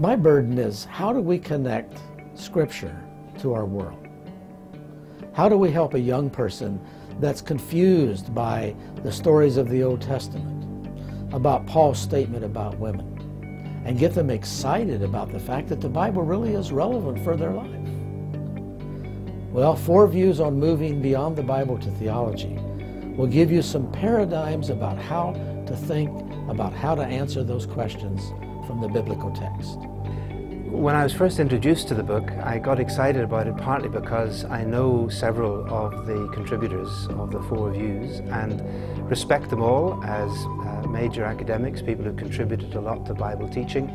My burden is, how do we connect Scripture to our world? How do we help a young person that's confused by the stories of the Old Testament, about Paul's statement about women, and get them excited about the fact that the Bible really is relevant for their life? Well, 4 views on moving beyond the Bible to theology will give you some paradigms about how to think about how to answer those questions from the biblical text. When I was first introduced to the book, I got excited about it partly because I know several of the contributors of the 4 views and respect them all as major academics, people who contributed a lot to Bible teaching.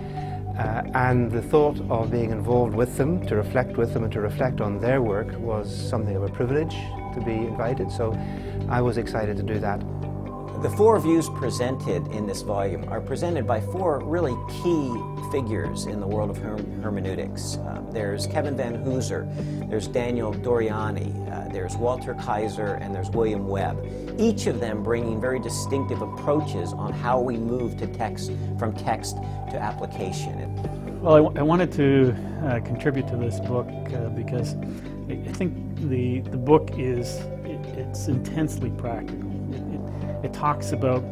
And the thought of being involved with them, to reflect with them and to reflect on their work was something of a privilege to be invited, so I was excited to do that. The 4 views presented in this volume are presented by 4 really key figures in the world of hermeneutics. There's Kevin Van Hooser, there's Daniel Doriani, there's Walter Kaiser, and there's William Webb. Each of them bringing very distinctive approaches on how we move to text, from text to application. Well, I wanted to contribute to this book because I think the book it's intensely practical. It talks about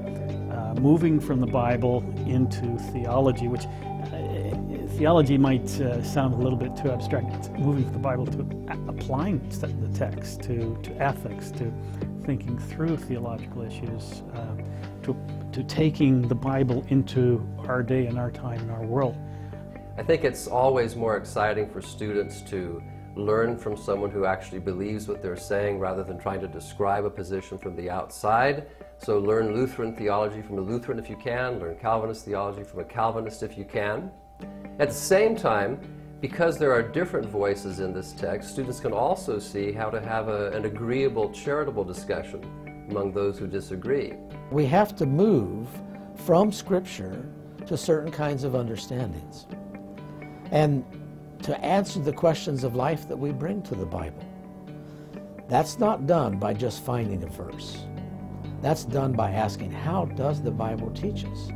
moving from the Bible into theology, which theology might sound a little bit too abstract. It's moving from the Bible to applying the text, to ethics, to thinking through theological issues, to taking the Bible into our day and our time and our world. I think it's always more exciting for students to learn from someone who actually believes what they're saying rather than trying to describe a position from the outside. So learn Lutheran theology from a Lutheran if you can, learn Calvinist theology from a Calvinist if you can. At the same time, because there are different voices in this text, students can also see how to have an agreeable, charitable discussion among those who disagree. We have to move from Scripture to certain kinds of understandings, and to answer the questions of life that we bring to the Bible. That's not done by just finding a verse. That's done by asking, how does the Bible teach us?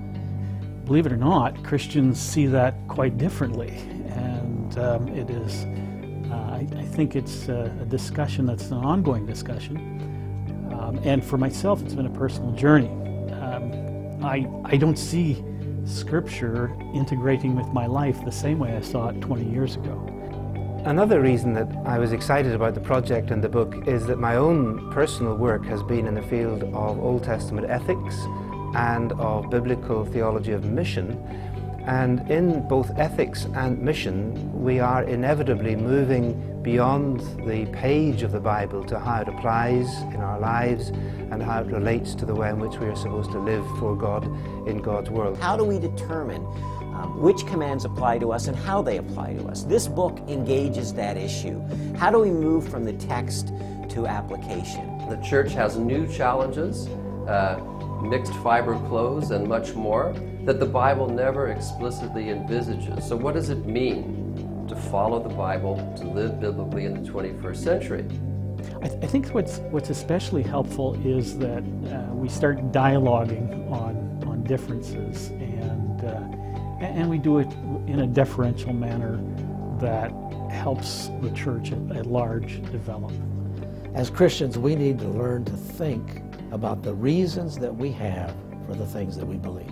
Believe it or not, Christians see that quite differently, and it is, I think it's a discussion that's an ongoing discussion, and for myself it's been a personal journey. I don't see Scripture integrating with my life the same way I saw it 20 years ago. Another reason that I was excited about the project and the book is that my own personal work has been in the field of Old Testament ethics and of biblical theology of mission. And in both ethics and mission, we are inevitably moving beyond the page of the Bible to how it applies in our lives and how it relates to the way in which we are supposed to live for God in God's world. How do we determine which commands apply to us and how they apply to us? This book engages that issue. How do we move from the text to application? The church has new challenges, mixed fiber clothes and much more, that the Bible never explicitly envisages. So what does it mean to follow the Bible, to live biblically in the 21st century? I think what's especially helpful is that we start dialoguing on differences, and we do it in a deferential manner that helps the church at large develop. As Christians, we need to learn to think about the reasons that we have for the things that we believe.